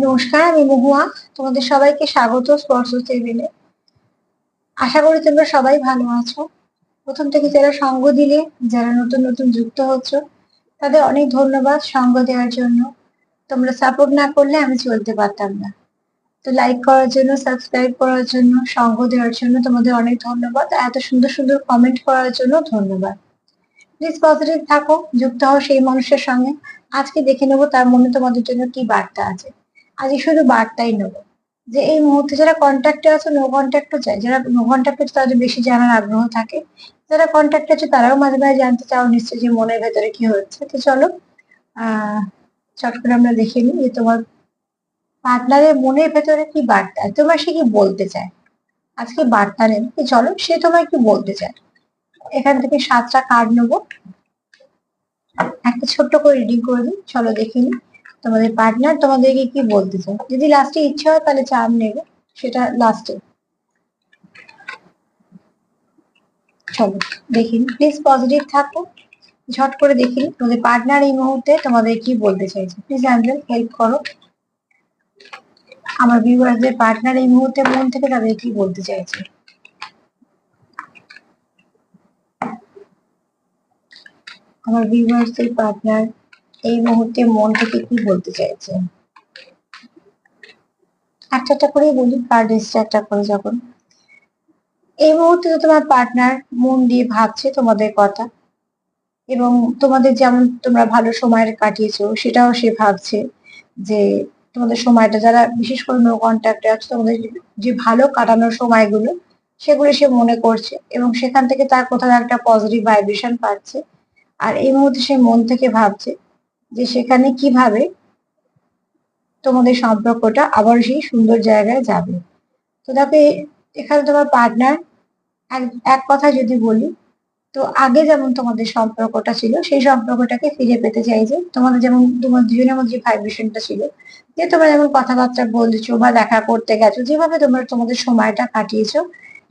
নমস্কার, আমি মহুয়া। তোমাদের সবাইকে স্বাগত স্পর্শ টেবিলে। আশা করি তোমরা সবাই ভালো আছো। প্রথম থেকে যারা সঙ্গ দিলে, যারা নতুন নতুন যুক্ত হচ্ছ, তাদের অনেক ধন্যবাদ সঙ্গ দেওয়ার জন্য। তোমরা সাপোর্ট না করলে আমি চলতে পারতাম না। তো লাইক করার জন্য, সাবস্ক্রাইব করার জন্য, সঙ্গ দেওয়ার জন্য তোমাদের অনেক ধন্যবাদ। আর এত সুন্দর সুন্দর কমেন্ট করার জন্য ধন্যবাদ। প্লিজ পজিটিভ থাকো, যুক্ত হও সেই মানুষের সঙ্গে। আজকে দেখে নেবো তার মনে তোমাদের জন্য কি বার্তা আছে। আজকে শুধু বার্তাই নেবো যে এই মুহূর্তে যারা কন্ট্যাক্টে আছে, নো কন্ট্যাক্টও চাই। যারা নো কন্ট্যাক্টে আছে তাদের বেশি জানার আগ্রহ থাকে। যারা কন্ট্যাক্টে আছে তারাও মাঝে মাঝে জানতে চাও নিশ্চয়ই যে মনের ভেতরে কি হচ্ছে। তো চলো আহ চট করে আমরা দেখে নিই যে তোমার পার্টনারের মনের ভেতরে কি বার্তা, তোমার সে কি বলতে চায়। আজকে বার্তা নেই, চলো সে তোমায় কি বলতে চায়। এখান থেকে 7টা কার্ড নেবো, একটা ছোট্ট করে রিডিং করে দিই। চলো দেখে নিই তোমাদের পার্টনার তোমাদেরকে কি বলতে চায়। যদি লাস্টে ইচ্ছা হয় তাহলে চার্ম নেবে, সেটা লাস্টে। চলো দেখি, প্লিজ পজিটিভ থাকো। ঝট করে দেখি তোমাদের পার্টনার এই মুহূর্তে তোমাদের কি বলতে চাইছে। প্লিজ অ্যাঞ্জেল হেল্প করো আমার ভিউয়ারদের। পার্টনার এই মুহূর্তে মন থেকে তাদের কি বলতে চাইছে। আমার ভিউয়ারদের পার্টনার এই মুহূর্তে মন থেকে কি বলতে চাইছে। একটা একটা করেই বলি, কার্ড এসছে একটা করে যখন। এই মুহূর্তে তো তোমার পার্টনার মন দিয়ে ভাবছে তোমাদের কথা, এবং তোমাদের যেমন তোমরা ভালো সময় কাটিয়েছো সেটাও সে ভাবছে। যে তোমাদের সময়টা, যারা বিশেষ করে নো কন্ট্যাক্টে আছে, তোমাদের যে ভালো কাটানোর সময়গুলো সেগুলো সে মনে করছে, এবং সেখান থেকে তার কোথাও একটা পজিটিভ ভাইব্রেশন পাচ্ছে। আর এই মুহূর্তে সে মন থেকে ভাবছে যে সেখানে কিভাবে তোমাদের সম্পর্কটা আবার সেই সুন্দর জায়গায় যাবে। তো দেখো এখানে তোমার পার্টনার এক এক কথা যদি বলি, তো আগে যেমন তোমাদের সম্পর্কটা ছিল সেই সম্পর্কটাকে ফিরে পেতে চাইছে। তোমাদের যেমন তোমার দুজনের মধ্যে যে ভাইব্রেশনটা ছিল, যে তোমরা যেমন কথাবার্তা বলছো বা দেখা করতে গেছো, যেভাবে তোমরা তোমাদের সময়টা কাটিয়েছো,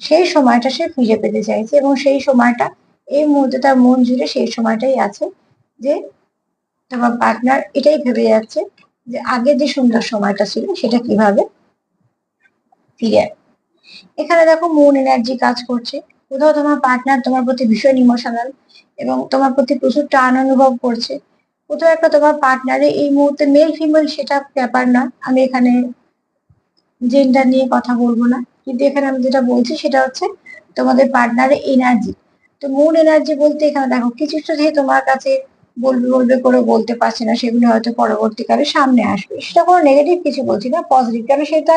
সেই সময়টা সে ফিরে পেতে চাইছে। এবং সেই সময়টা এই মুহূর্তে তার মন জুড়ে সেই সময়টাই আছে। যে তোমার পার্টনার এটাই ভেবে যাচ্ছে যে আগে যে সুন্দর সময়টা ছিল সেটা কিভাবে ফিরে আসবে। এখানে দেখো মন এনার্জি কাজ করছে। কোথাও তোমার পার্টনার তোমার প্রতি ভীষণ ইমোশনাল এবং তোমার প্রতি প্রচুর টান অনুভব করছে। কোথাও একটা তোমার পার্টনারে এই মুহূর্তে মেল ফিমেল সেটা ব্যাপার না, আমি এখানে জেন্ডার নিয়ে কথা বলবো না, কিন্তু এখানে আমি যেটা বলছি সেটা হচ্ছে তোমাদের পার্টনারের এনার্জি। তো মন এনার্জি বলতে এখানে দেখো কিছুটা যে তোমার কাছে বলবে বলবে করে বলতে পারছে না, সেগুলো হয়তো পরবর্তীকালে সামনে আসবে। সেটা কোনো নেগেটিভ কিছু বলছি না, পজিটিভ, কারণ সেটা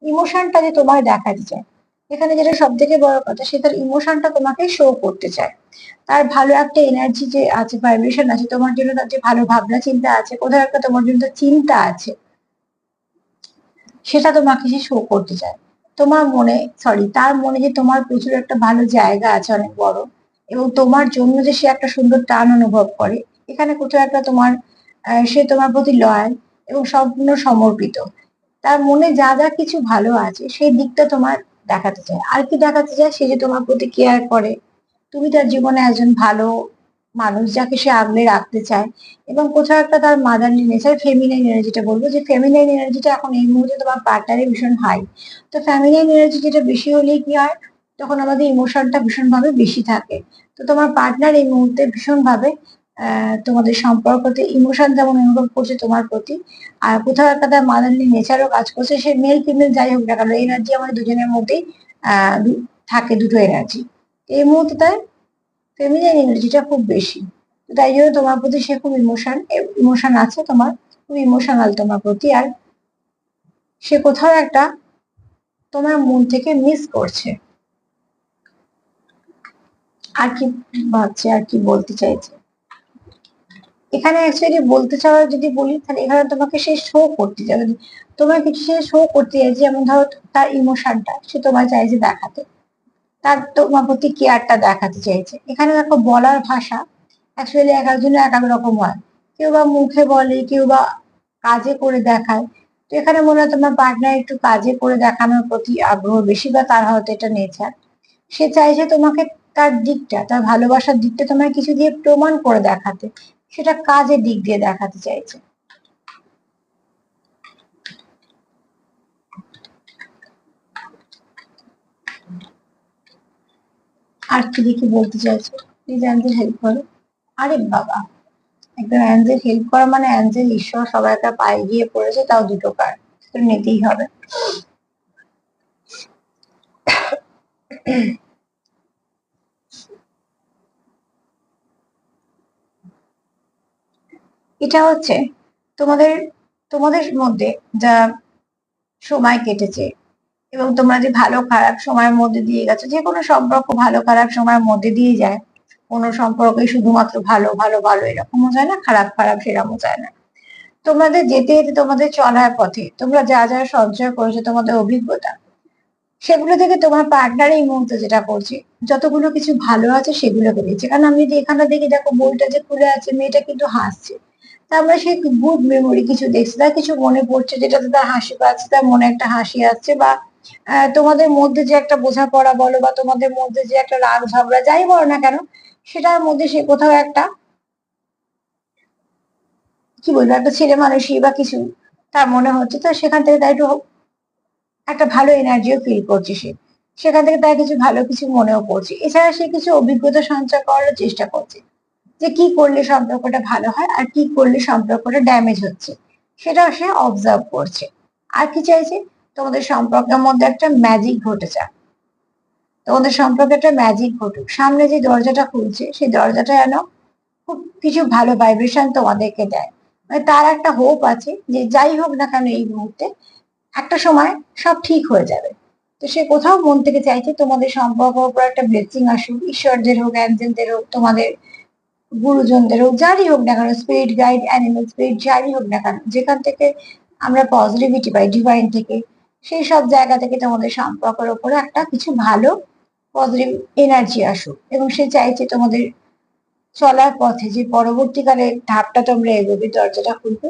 ইমোশনটা যে তোমায় দেখাতে চায়। এখানে যেটা সব থেকে বড় কথা, সে তার ইমোশনটা তোমাকে শো করতে চায়। তার ভালো একটা এনার্জি যে আছে, ভাইব্রেশন আছে তোমার জন্য, তার যে ভালো ভাবনা চিন্তা আছে, কোথাও একটা তোমার জন্য চিন্তা আছে, সেটা তোমাকে সে শো করতে চায়। তোমার মনে, সরি, তার মনে যে তোমার প্রচুর একটা ভালো জায়গা আছে, অনেক বড়, এবং তোমার জন্য যে সে একটা সুন্দর টান অনুভব করে। এখানে কোথাও একটা তোমার সে তোমার প্রতি লয়াল এবং সম্পূর্ণ সমর্পিত। তার মনে যা যা কিছু ভালো আছে সেই দিকটা তোমার দেখাতে চায়। আর কি দেখাতে চায়, সে যে তোমার প্রতি কেয়ার করে, তুমি তার জীবনে একজন ভালো মানুষ যাকে সে আগলে রাখতে চায়। এবং কোথাও একটা তার মাদারলি নেচার, ফেমিনাইন এনার্জিটা বলবো, যে ফেমিনাইন এনার্জিটা এখন এই মুহূর্তে তোমার পার্টনারে ভীষণ হাই। তো ফেমিনাইন এনার্জি যেটা বেশি হলে কি হয়, তখন আমাদের ইমোশনটা ভীষণ ভাবে বেশি থাকে। তো তোমার পার্টনার এই মুহূর্তে ভীষণ ভাবে তোমাদের সম্পর্কতে ইমোশন যেমন অনুভব করছে তোমার প্রতি, আর কোথাও একটা তার মাদারলি নেচারও কাজ করছে। সে মেল ফিমেল যাই হোক না কেন, এনার্জি আমাদের দুজনের মধ্যেই থাকে, দুটো এনার্জি। এই মুহূর্তে তাই ফেমিনাইন এনার্জিটা খুব বেশি। তো তাই জন্য তোমার প্রতি সে খুব ইমোশন আছে তোমার, খুব ইমোশনাল তোমার প্রতি। আর সে কোথাও একটা তোমার মন থেকে মিস করছে। আর কি ভাবছে, আর কি বলতে চাইছে। এখানে অ্যাকচুয়ালি বলতে চাওয়া যদি বলি, তাহলে এখানে তোমাকে সে শো করতে যাবে, তোমার কিছু সে শো করতে চাইছে। যেমন ধরো তার ইমোশনটা সে তোমার চাইছে দেখাতে, তার তোমার প্রতি কেয়ারটা দেখাতে চাইছে। এখানে দেখো বলার ভাষা অ্যাকচুয়ালি এক একজনের এক এক রকম হয়। কেউ বা মুখে বলে, কেউ বা কাজে করে দেখায়। তো এখানে মনে হয় তোমার পার্টনার একটু কাজে করে দেখানোর প্রতি আগ্রহ বেশি, বা তার হয়তো এটা নেচার। সে চাইছে তোমাকে তার দিকটা, তার ভালোবাসার দিকটা তোমার কিছু দিয়ে প্রমাণ করে দেখাতে, সেটা কাজের দিক দিয়ে দেখাতে চাইছে। আর কি দেখি বলতে চাইছো, প্লিজ অ্যাঞ্জেল হেল্প করো। আরে বাবা, একদম অ্যাঞ্জেল হেল্প করা মানে অ্যাঞ্জেল ঈশ্বর সবার একটা পায়ে গিয়ে পড়েছে, তাও দুটো কার্ড তো নিতেই হবে। এটা হচ্ছে তোমাদের তোমাদের মধ্যে যা সময় কেটেছে এবং তোমরা যে ভালো খারাপ সময়ের মধ্যে দিয়ে গেছো, যে কোনো সম্পর্ক ভালো খারাপ সময়ের মধ্যে দিয়ে যায়। কোনো সম্পর্কে শুধুমাত্র ভালো ভালো ভালো এরকমও যায় না, খারাপ খারাপ সেরকমও যায় না। তোমাদের যেতে যেতে তোমাদের চলার পথে তোমরা যা যা সঞ্চয় করেছো, তোমাদের অভিজ্ঞতা, সেগুলো থেকে তোমার পার্টনার এই মুহূর্তে যেটা করছে, যতগুলো কিছু ভালো আছে সেগুলোকে দিচ্ছে। কারণ আমি যদি এখানে দেখি, দেখো বইটা যে খুলে আছে, মেয়েটা কিন্তু হাসছে। তার মানে সে গুড মেমোরি কিছু দেখছে, তার কিছু মনে পড়ছে যেটাতে তার হাসি পাচ্ছে, তার মনে একটা হাসি আসছে। বা তোমাদের মধ্যে যে একটা বোঝাপড়া বলো, বা তোমাদের মধ্যে যে একটা রাগ ঝগড়া যাই বলো না কেন, সেটার মধ্যে সে কোথাও একটা, কি বলবো, একটা ছেলে মানুষই বা কিছু তার মনে হচ্ছে, তো সেখান থেকে তার একটু একটা ভালো এনার্জিও ফিল করছে সে। সেখান থেকে তার কিছু ভালো কিছু মনেও পড়ছে। এছাড়া সে কিছু অভিজ্ঞতা সঞ্চয় করার চেষ্টা করছে, যে কি করলে সম্পর্কটা ভালো হয় আর কি করলে সম্পর্কটা ড্যামেজ হচ্ছে, সেটাও সে অবজার্ভ করছে। আর কি চাইছে, তোমাদের সম্পর্কের মধ্যে একটা ম্যাজিক ঘটে যাক, তোমাদের সম্পর্কে একটা ম্যাজিক ঘটুক। সামনে যে দরজাটা খুলছে, সেই দরজাটা যেন খুব কিছু ভালো ভাইব্রেশন তোমাদেরকে দেয়। মানে তার একটা হোপ আছে যে যাই হোক না কেন এই মুহূর্তে একটা সময় সব ঠিক হয়ে যাবে। তো সে কোথাও মন থেকে চাইছে তোমাদের সম্পর্কের উপর একটা ব্লেসিং আসুক, ঈশ্বরদের হোক, অ্যাঞ্জেলদের হোক, তোমাদের গুরুজনদের হোক, যারই হোক না কেন, স্পিরিট গাইড, অ্যানিমেল স্পিরিট, যারই হোক না কেন, যেখান থেকে আমরা পজিটিভিটি পাই ডিভাইন থেকে, সেই সব জায়গা থেকে তোমাদের সম্পর্কের উপরে একটা কিছু ভালো পজিটিভ এনার্জি আসুক। এবং সে চাইছে তোমাদের চলার পথে যে পরবর্তীকালে ধাপটা তোমরা এগোবে, দরজাটা খুলবে,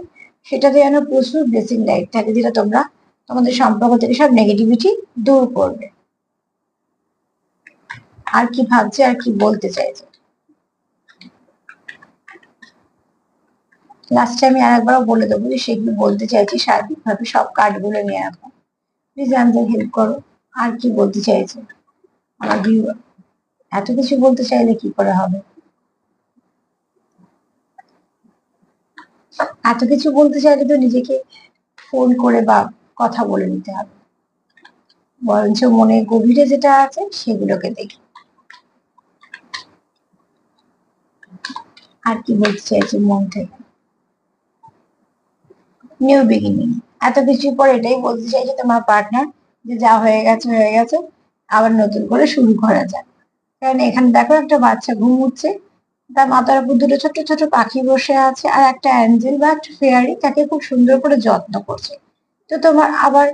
সেটাতে যেন প্রচুর ব্লেসিং লাইট থাকে, যেটা তোমরা তোমাদের সম্পর্ক থেকে সব নেগেটিভিটি দূর করবে। আর কি ভাবছে, আর কি বলতে চাইছে, লাস্টে আমি আর একবারও বলে দেবো যে সেগুলো বলতে চাইছি সার্বিকভাবে সব কার্ডগুলো নিয়ে রাখো। প্লিজ আমাদের হেল্প করো। আর কি বলতে চাইছে আমার ভিউয়ার, এত কিছু বলতে চাইলে কি করে হবে? এত কিছু বলতে চাইলে তো নিজেকে ফোন করে বা কথা বলে নিতে হবে, বরঞ্চ মনে গভীরে যেটা আছে সেগুলোকে দেখি। আর কি বলতে চাইছে মন থেকে, নিউ বিগিনিং। এত কিছুর পর এটাই বলতে চাইছে তোমার পার্টনার, যে যা হয়ে গেছে হয়ে গেছে, আবার নতুন করে শুরু করা যায়। কারণ এখানে দেখো একটা বাচ্চা ঘুমুচ্ছে, তার মাথার উপর দুটো ছোট ছোট পাখি বসে আছে, আর একটা অ্যাঞ্জেল বা একটা ফেয়ারি তাকে খুব সুন্দর করে যত্ন করছে। তো তোমার আবার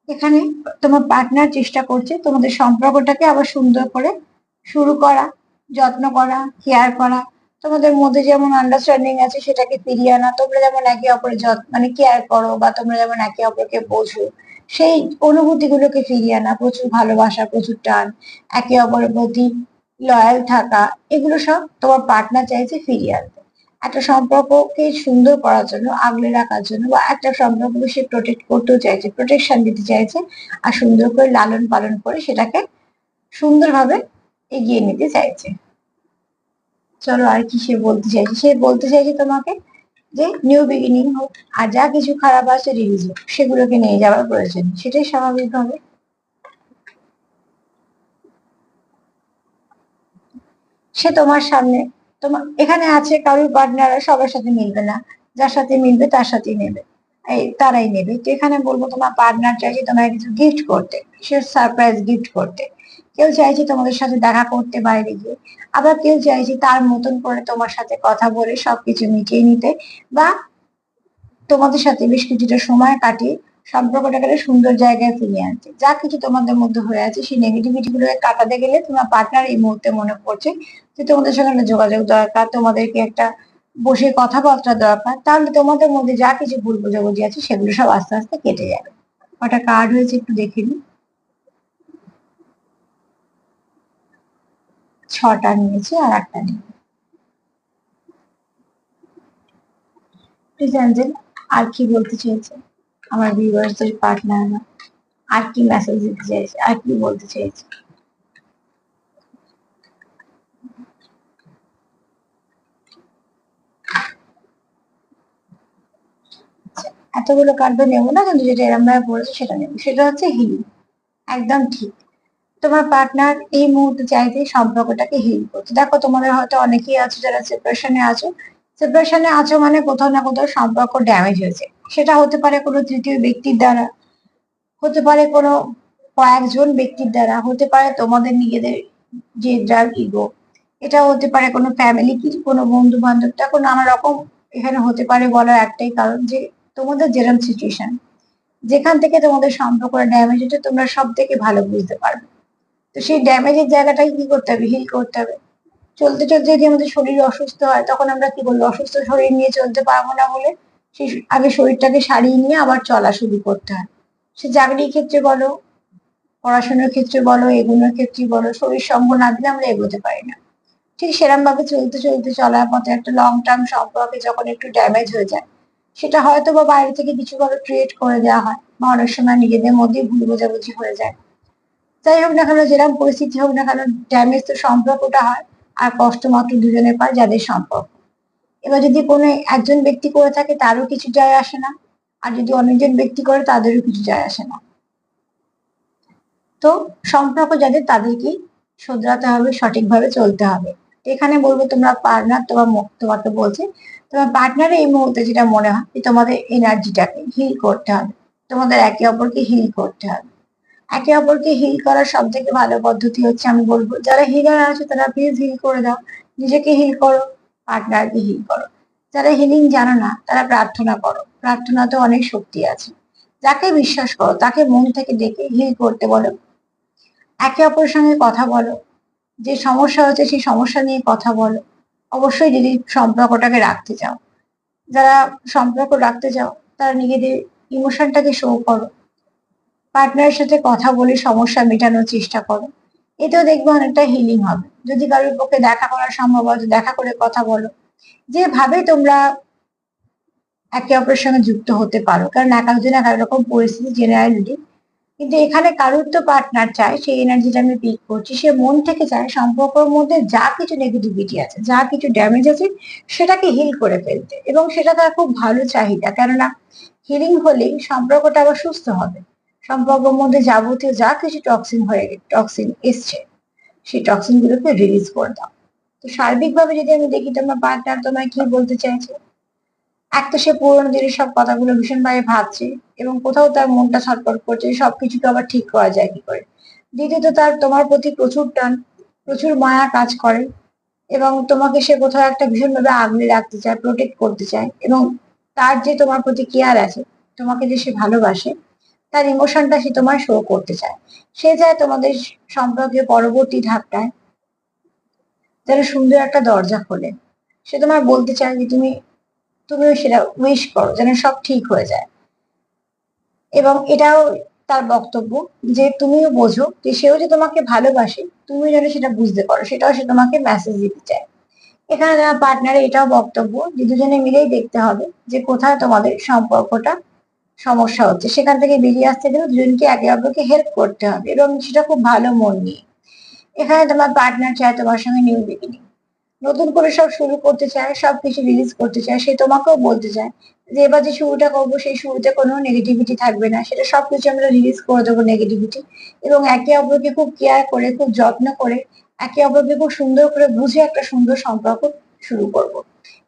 এখানে তোমার পার্টনার চেষ্টা করছে তোমাদের সম্পর্কটাকে আবার সুন্দর করে শুরু করা, যত্ন করা, কেয়ার করা। তোমাদের মধ্যে যেমন আন্ডারস্ট্যান্ডিং আছে সেটাকে ফিরিয়ে আনা, তোমরা যেমন একে অপরের মানে কেয়ার করো, বা তোমরা যেমন একে অপরকে বোঝো, সেই অনুভূতি গুলোকে ফিরিয়ে আনা, প্রচুর ভালোবাসা, প্রচুর টান, একে অপরের প্রতি লয়াল থাকা, এগুলো সব তোমার পার্টনার চাইছে ফিরিয়ে আনতে। একটা সম্পর্ককে সুন্দর করার জন্য, আগলে রাখার জন্য, বা একটা সম্পর্ককে সে প্রোটেক্ট করতেও চাইছে, প্রোটেকশন দিতে চাইছে, আর সুন্দর করে লালন পালন করে সেটাকে সুন্দরভাবে এগিয়ে নিতে চাইছে। চলো আর কি সে বলতে চাইছে, সে বলতে চাইছে তোমাকে যে নিউ বিগিনিং হোক, আর যা কিছু খারাপ আছে রিলিজ হোক, সেগুলোকে নিয়ে যাওয়ার প্রয়োজন, সেটাই স্বাভাবিকভাবে। সে তোমার সামনে, তোমার এখানে আছে কারোর পার্টনার সবার সাথে মিলবে না, যার সাথে মিলবে তার সাথেই নেবে, এই তারাই নেবে। তো এখানে বলবো তোমার পার্টনার চাইছে তোমাকে কিছু গিফট করতে, সে সারপ্রাইজ গিফট করতে। কেউ চাইছে তোমাদের সাথে দেখা করতে বাইরে গিয়ে, আবার কেউ চাইছে তার মতন করে তোমার সাথে কথা বলে সবকিছু মিটিয়ে নিতে, বা তোমাদের সাথে বেশ কিছুটা সময় কাটিয়ে সম্পর্কটাকে একটা সুন্দর জায়গায় ফিরিয়ে আনতে। যা কিছু তোমাদের মধ্যে হয়ে আছে সেই নেগেটিভিটি গুলোকে কাটাতে গেলে তোমার পার্টনার এই মুহূর্তে মনে পড়ছে যে তোমাদের সঙ্গে একটা যোগাযোগ দরকার, তোমাদেরকে একটা বসে কথাবার্তা দরকার, তাহলে তোমাদের মধ্যে যা কিছু ভুল বোঝাবুঝি আছে সেগুলো সব আস্তে আস্তে কেটে যাবে। কটা কার্ড হয়েছে একটু দেখে নিই। 6টা নিয়েছি আর একটা নেই। প্লিজ অ্যাঞ্জেল, আর কি বলতে চেয়েছে আমার ভিউয়ার্সদের পার্টনাররা, আর কি মেসেজ দিতে চাইছে, আর কি বলতে চাইছে? এতগুলো কার্ড নেবো না, কিন্তু যেটা এরম ভাবে পড়েছে সেটা নেবো, সেটা হচ্ছে হিলিং। একদম ঠিক। তোমার পার্টনার এই মুহূর্তে চাইছে সম্পর্কটাকে হিল করতে। দেখো, তোমাদের হয়তো অনেকেই আছে যারা সেপারেশনে আছো। সেপারেশনে আছো মানে কোথাও না কোথাও সম্পর্ক ড্যামেজ হয়েছে। সেটা হতে পারে কোনো তৃতীয় ব্যক্তির দ্বারা, হতে পারে কোনো কয়েকজন ব্যক্তির দ্বারা, হতে পারে তোমাদের নিজেদের যে যার ইগো, এটা হতে পারে কোনো ফ্যামিলি, কিছু কোনো বন্ধু বান্ধব, দেখো নানা রকম এখানে হতে পারে। বলার একটাই কারণ যে তোমাদের যেরকম সিচুয়েশন, যেখান থেকে তোমাদের সম্পর্কটা ড্যামেজ হচ্ছে, তোমরা সব থেকে ভালো বুঝতে পারবে। তো সেই ড্যামেজের জায়গাটাকে কি করতে হবে? হিল করতে হবে। চলতে চলতে যদি আমাদের শরীর অসুস্থ হয়, তখন আমরা কি বলবো? অসুস্থ শরীর নিয়ে চলতে পারবো না বলে সেই আগে শরীরটাকে সারিয়ে নিয়ে আবার চলা শুরু করতে হয়। সে চাকরির ক্ষেত্রে বলো, পড়াশোনার ক্ষেত্রে বলো, এগোনোর ক্ষেত্রে বলো, শরীর সঙ্গ না দিলে আমরা এগোতে পারি না। ঠিক সেরকম ভাবে চলতে চলতে চলার পথে একটা লং টার্ম সম্পর্কে যখন একটু ড্যামেজ হয়ে যায়, সেটা হয়তো বা বাইরে থেকে কিছু ভাবে ক্রিয়েট করে দেওয়া হয়, বা অনেক সময় নিজেদের মধ্যেই ভুল বোঝাবুঝি হয়ে যায়। যাই হোক না কেন, যেরকম পরিস্থিতি হোক না কেন, ড্যামেজ তো সম্পর্কটা হয়। আর কষ্ট মাত্র দুজনে পায়, যাদের সম্পর্ক। এবার যদি কোনো একজন ব্যক্তি করে থাকে, তারও কিছু যায় আসে না। আর যদি অনেকজন ব্যক্তি করে, তাদেরও কিছু যায় আসে না। তো সম্পর্ক যাদের, তাদেরকেই শোধরাতে হবে, সঠিকভাবে চলতে হবে। এখানে বলবো, তোমরা পার্টনার তোমাকে বলছে, তোমার পার্টনারের এই মুহূর্তে যেটা মনে হয় যে তোমাদের এনার্জিটাকে হিল করতে হবে, তোমাদের একে অপরকে হিল করতে হবে। একে অপরকে হিল করার সব থেকে ভালো পদ্ধতি হচ্ছে, আমি বলবো যারা হিলার আছে তারা প্লিজ হিল করে দাও। নিজেকে হিল করো, পার্টনারকে হিল করো। যারা হিলিং জানো না, তারা প্রার্থনা করো। প্রার্থনাতে অনেক শক্তি আছে। যাকে বিশ্বাস করো তাকে মন থেকে ডেকে হিল করতে বলো। একে অপরের সঙ্গে কথা বলো, যে সমস্যা হচ্ছে সেই সমস্যা নিয়ে কথা বলো। অবশ্যই যদি সম্পর্কটাকে রাখতে চাও, যারা সম্পর্ক রাখতে চাও, তারা নিজেদের ইমোশনটাকে শো করো। পার্টনারের সাথে কথা বলে সমস্যা মেটানোর চেষ্টা করো। এতেও দেখবে অনেকটা হিলিং হবে। যদি কারোর পক্ষে দেখা করা সম্ভব হয়, তো দেখা করে কথা বলো। যেভাবে তোমরা একে অপরের সঙ্গে যুক্ত হতে পারো, কারণ এক একজন এক এক রকম পরিস্থিতি জেনারেলি। কিন্তু এখানে কারোর তো পার্টনার চায়, সেই এনার্জিটা আমি পিক করছি, সে মন থেকে চায় সম্পর্কের মধ্যে যা কিছু নেগেটিভিটি আছে, যা কিছু ড্যামেজ আছে, সেটাকে হিল করে ফেলতে। এবং সেটা তার খুব ভালো চাহিদা, কেননা হিলিং হলেই সম্পর্কটা আবার সুস্থ হবে। সম্পর্কের মধ্যে যাবতীয় যা কিছু টক্সিন এসছে, সেই টক্সিন গুলোকে রিলিজ করে দাও। তো সার্বিকভাবে যদি আমি দেখি, তোমার পার্টনার তোমায় কি বলতে চাইছে, এক তো সে পুরোনো দিনের সব কথাগুলো ভীষণভাবে ভাবছে, এবং কোথাও তার মনটা ছটফট করছে, সবকিছুকে আবার ঠিক করা যায় কি করে। দ্বিতীয়ত, তার তোমার প্রতি প্রচুর টান, প্রচুর মায়া কাজ করে, এবং তোমাকে সে কোথাও একটা ভীষণভাবে আগলে রাখতে চায়, প্রোটেক্ট করতে চায়। এবং তার যে তোমার প্রতি কেয়ার আছে, তোমাকে যে সে ভালোবাসে, তার ইমোশনটা সে তোমায় শো করতে চায়। সে চায় তোমাদের সম্পর্কে পরবর্তী ধাপটায় যেন সুন্দর একটা দরজা খোলে। সে তোমায় বলতে চায় যে তুমিও সেটা উইশ করো যেন সব ঠিক হয়ে যায়। এবং এটাও তার বক্তব্য যে তুমিও বোঝো যে সেও যে তোমাকে ভালোবাসে, তুমি যেন সেটা বুঝতে পারো, সেটাও সে তোমাকে মেসেজ দিতে চায়। এখানে তোমার পার্টনারের এটাও বক্তব্য যে দুজনে মিলেই দেখতে হবে যে কোথায় তোমাদের সম্পর্কটা সমস্যা হচ্ছে, সেখান থেকে বেরিয়ে আসতে গেলে দুজনকে একে অপরকে হেল্প করতে হবে, এবং সেটা খুব ভালো মন নিয়ে। এখানে তোমার পার্টনার চায় তোমার সঙ্গে নিউ বিগিনিং, নতুন করে সব শুরু করতে চায়, সবকিছু রিলিজ করতে চায়। সে তোমাকেও বলতে চায় যে এবার যে শুরুটা করবো, সেই শুরুতে কোনো নেগেটিভিটি থাকবে না, সেটা সবকিছু আমরা রিলিজ করে দেবো নেগেটিভিটি। এবং একে অপরকে খুব কেয়ার করে, খুব যত্ন করে, একে অপরকে খুব সুন্দর করে বুঝে একটা সুন্দর সম্পর্ক শুরু করব।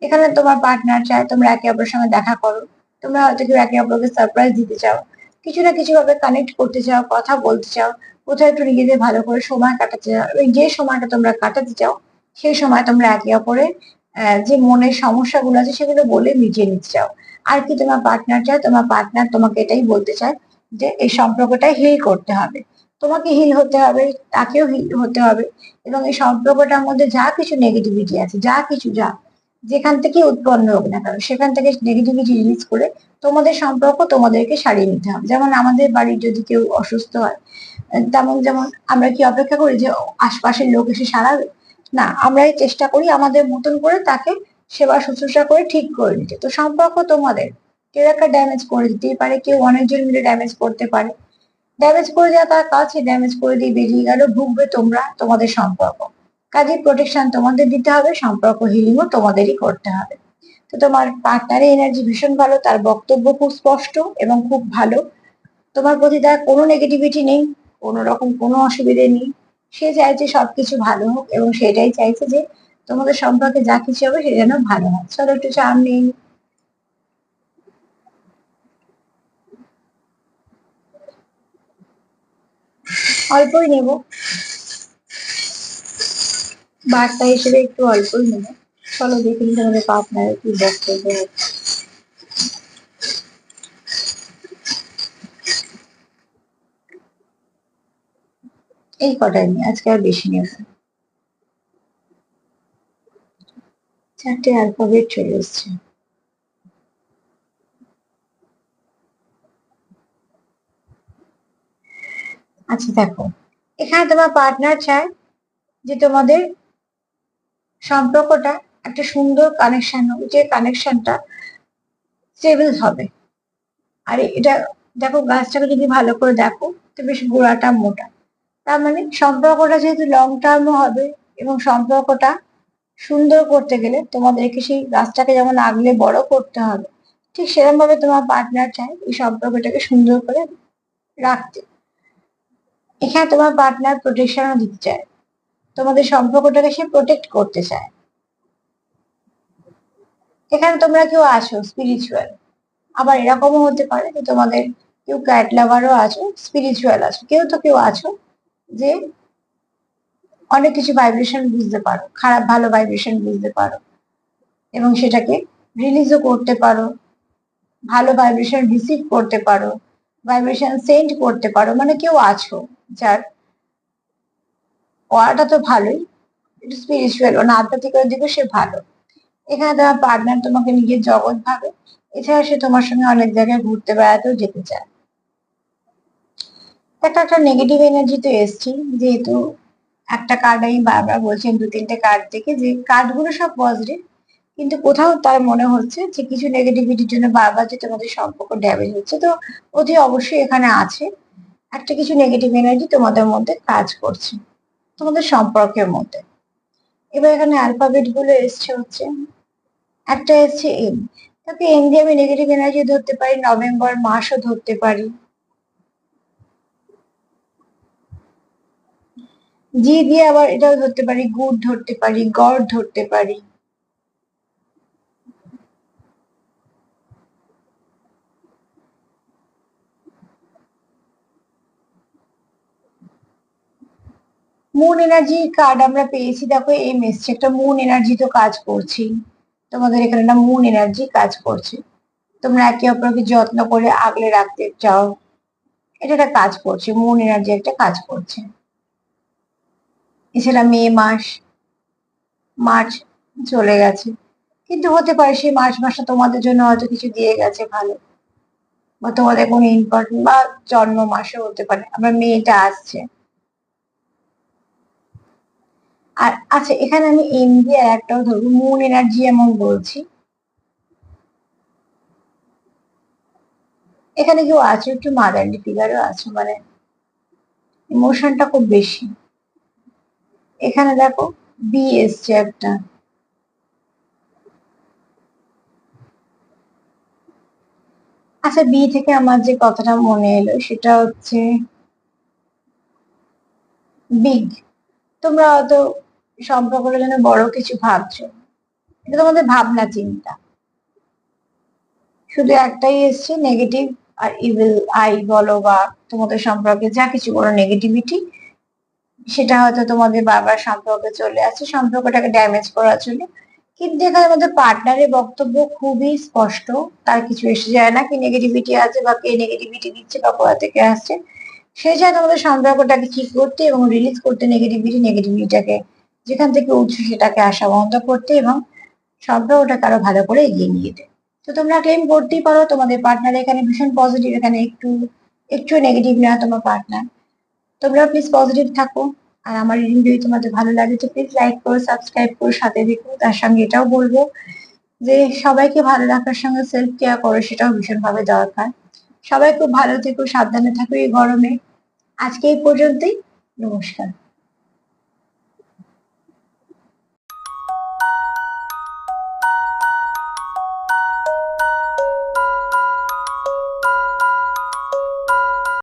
এখানে তোমার পার্টনার চায় তোমরা একে অপরের সঙ্গে দেখা করো, তোমরা হয়তো কেউ একে অপরকে সারপ্রাইজ দিতে চাও, কিছু না কিছু ভাবে কানেক্ট করতে চাও, কথা বলতে চাও, কোথাও একটু নিজেদের ভালো করে সময় কাটাতে চাও। এবং যে সময়টা তোমরা কাটাতে চাও, সেই সময় তোমরা একে অপরের যে মনের সমস্যাগুলো আছে, সেগুলো বলে মিটিয়ে নিতে চাও। আর কি তোমার পার্টনার চায়? তোমার পার্টনার তোমাকে এটাই বলতে চায় যে এই সম্পর্কটা হিল করতে হবে, তোমাকে হিল হতে হবে, তাকেও হিল হতে হবে। এবং এই সম্পর্কটার মধ্যে যা কিছু নেগেটিভিটি আছে, যা কিছু যেখান থেকে উৎপন্ন হোক না কেন, সেখান থেকে নেগেটিভিটি রিলিজ করে তোমাদের সম্পর্ক তোমাদেরকে সারিয়ে নিতে হবে। যেমন আমাদের বাড়ির যদি কেউ অসুস্থ হয়, যেমন আমরা কি অপেক্ষা করি যে আশপাশের লোক এসে সারাবে? না, আমরাই চেষ্টা করি আমাদের মতন করে তাকে সেবা শুশ্রূষা করে ঠিক করে নিতে। তো সম্পর্ক তোমাদের, কেউ একটা ড্যামেজ করে দিতেই পারে, কেউ অনেকজন মিলে ড্যামেজ করতে পারে। ড্যামেজ করে দেওয়া তার কাজ, সে ড্যামেজ করে দিয়ে বেরিয়ে গেল, ভুগবে তোমরা, তোমাদের সম্পর্ক। কাজে প্রোটেকশন তোমাদের দিতে হবে, সম্পর্ক হিলিংও তোমাদেরই করতে হবে। তো তোমার পার্টনারের এনার্জি ভীষণ ভালো, তার বক্তব্য খুব স্পষ্ট এবং খুব ভালো। তোমার প্রতি তার কোনো নেগেটিভিটি নেই, কোনো রকম কোনো অসুবিধে নেই। সে চাইছে সবকিছু ভালো হোক এবং সেটাই চাইছে যে তোমাদের সম্পর্কে যা কিছু হবে সেটা যেন ভালো হয়। চলো একটু চাপ নেই। অল্পই নেব, বার্তা হিসেবে একটু অল্পই নেব। চলো দেখি তোমাদের পার্টনারের কি বক্তব্য হচ্ছে। এই কটাই নিয়ে আজকে আর বেশি নেব। চারটে অ্যালফাবেট চলে এসছে। আচ্ছা দেখো, এখানে তোমার পার্টনার চায় যে তোমাদের সম্পর্কটা একটা সুন্দর কানেকশন হবে, যে কানেকশনটা স্টেবল হবে। আর এটা দেখো, গাছটাকে যদি ভালো করে দেখো তো বেশ গোড়াটা মোটা। তার মানে সম্পর্কটা যেহেতু লং টার্মও হবে এবং সম্পর্কটা সুন্দর করতে গেলে তোমাদেরকে সেই গাছটাকে যেমন আগলে বড় করতে হবে, ঠিক সেরকম ভাবে তোমার পার্টনার চায় এই সম্পর্কটাকে সুন্দর করে রাখতে। এখানে তোমার পার্টনার প্রোটেকশনও দিতে চায়, তোমাদের সম্পর্কটাকে সে প্রোটেক্ট করতে চায়। এখানে তোমরা কেউ আছো স্পিরিচুয়াল, আবার এরকমও হতে পারে যে তোমাদের কেউ ক্যাট লাভারও আছো, স্পিরিচুয়াল আছো, কেউ তো কেউ আছো যে অনেক কিছু ভাইব্রেশন বুঝতে পারো, খারাপ ভালো ভাইব্রেশন বুঝতে পারো এবং সেটাকে রিলিজও করতে পারো, ভালো ভাইব্রেশন রিসিভ করতে পারো, ভাইব্রেশন সেন্ড করতে পারো। মানে কেউ আছো যার পড়াটা তো ভালোই, একটু স্পিরিচুয়াল মানে আধ্যাত্মিকের দিকে সে ভালো। এখানে তোমার পার্টনার তোমাকে নিজের জগৎ ভাবে, এছাড়া সে তোমার সঙ্গে অনেক জায়গায় ঘুরতে বেড়াতেও যেতে চায়। একটা একটা নেগেটিভ এনার্জি তো এসছি, যেহেতু একটা কার্ড আমি বারবার বলছি দু তিনটে কার্ড থেকে যে কার্ডগুলো সব পজিটিভ, কিন্তু কোথাও তার মনে হচ্ছে যে কিছু নেগেটিভিটির জন্য বারবার যে তোমাদের সম্পর্ক ড্যামেজ হচ্ছে। তো অতি অবশ্যই এখানে আছে একটা কিছু নেগেটিভ এনার্জি তোমাদের মধ্যে কাজ করছে, তোমাদের সম্পর্কের মধ্যে। এবার এখানে অ্যালফাবেট গুলো এসছে হচ্ছে, একটা এসছে এম। তাকে এম দিয়ে আমি নেগেটিভ এনার্জি ধরতে পারি, নভেম্বর মাসও ধরতে পারি। জি দিয়ে আবার এটাও ধরতে পারি, গুড় ধরতে পারি, গড় ধরতে পারি। মুন এনার্জি কার্ড আমরা পেয়েছি, দেখো এম এসছে, একটা মুন এনার্জি তো কাজ করছি, তোমাদের এখানে একটা মুন এনার্জি কাজ করছে। তোমরা একে অপরকে যত্ন করে আগলে রাখতে চাও, এটা একটা কাজ করছে, মুন এনার্জি একটা কাজ করছে। এছাড়া মে মাস, মার্চ চলে গেছে, কিন্তু হতে পারে সেই মার্চ মাসটা তোমাদের জন্য হয়তো কিছু দিয়ে গেছে ভালো, বা তোমাদের কোনো ইম্পর্টেন্ট বা জন্ম মাসও হতে পারে। আবার মেয়েটা আসছে। আর আচ্ছা, এখানে আমি এম দিয়ে আর একটাও ধরবো, মুন এনার্জি এমন বলছি। এখানে কেউ আছে একটু মাদারলি ফিগারও আছে, মানে ইমোশনটা খুব বেশি। এখানে দেখো বি এসছে একটা। আচ্ছা, বি থেকে আমার যে কথাটা মনে এলো সেটা হচ্ছে বিগ। তোমরা হয়তো সম্পর্কটা যেন বড় কিছু ভাবছো, এটা তোমাদের ভাবনা চিন্তা। শুধু একটাই এসছে নেগেটিভ আর ইভিল আই বলো বা তোমাদের সম্পর্কে যা কিছু বলো নেগেটিভিটি, সেটা হয়তো তোমাদের বারবার সম্পর্কে চলে আসছে সম্পর্কটাকে ড্যামেজ করার জন্য। কিন্তু এখানে আমাদের পার্টনারের বক্তব্য খুবই স্পষ্ট, তার কিছু এসে যায় না কি নেগেটিভিটি আছে বা কে নেগেটিভিটি দিচ্ছে বা কোথা থেকে আসছে। সে চায় তোমাদের সম্পর্কটাকে ঠিক করতে এবং রিলিজ করতে নেগেটিভিটিটাকে যেখান থেকে উঠছে সেটাকে আসা বন্ধ করতে এবং সম্পর্কটাকে আরো ভালো করে এগিয়ে নিয়ে যেতে। তো তোমরা ক্লেম করতেই পারো তোমাদের পার্টনার এখানে ভীষণ পজিটিভ, এখানে একটু একটু নেগেটিভ না তোমার পার্টনার। তোমরা প্লিজ পজিটিভ থাকো। আর আমার রিডিং যদি তোমাদের ভালো লাগে তো প্লিজ লাইক করো, সাবস্ক্রাইব করো, সাথে দেখো। তার সঙ্গে এটাও বলবো যে সবাইকে ভালো রাখার সঙ্গে সেলফ কেয়ার করো, সেটাও ভীষণ ভাবে দরকার। সবাই খুব ভালো থেকো, সাবধানে থাকো এই গরমে। আজকে এই পর্যন্তই। নমস্কার।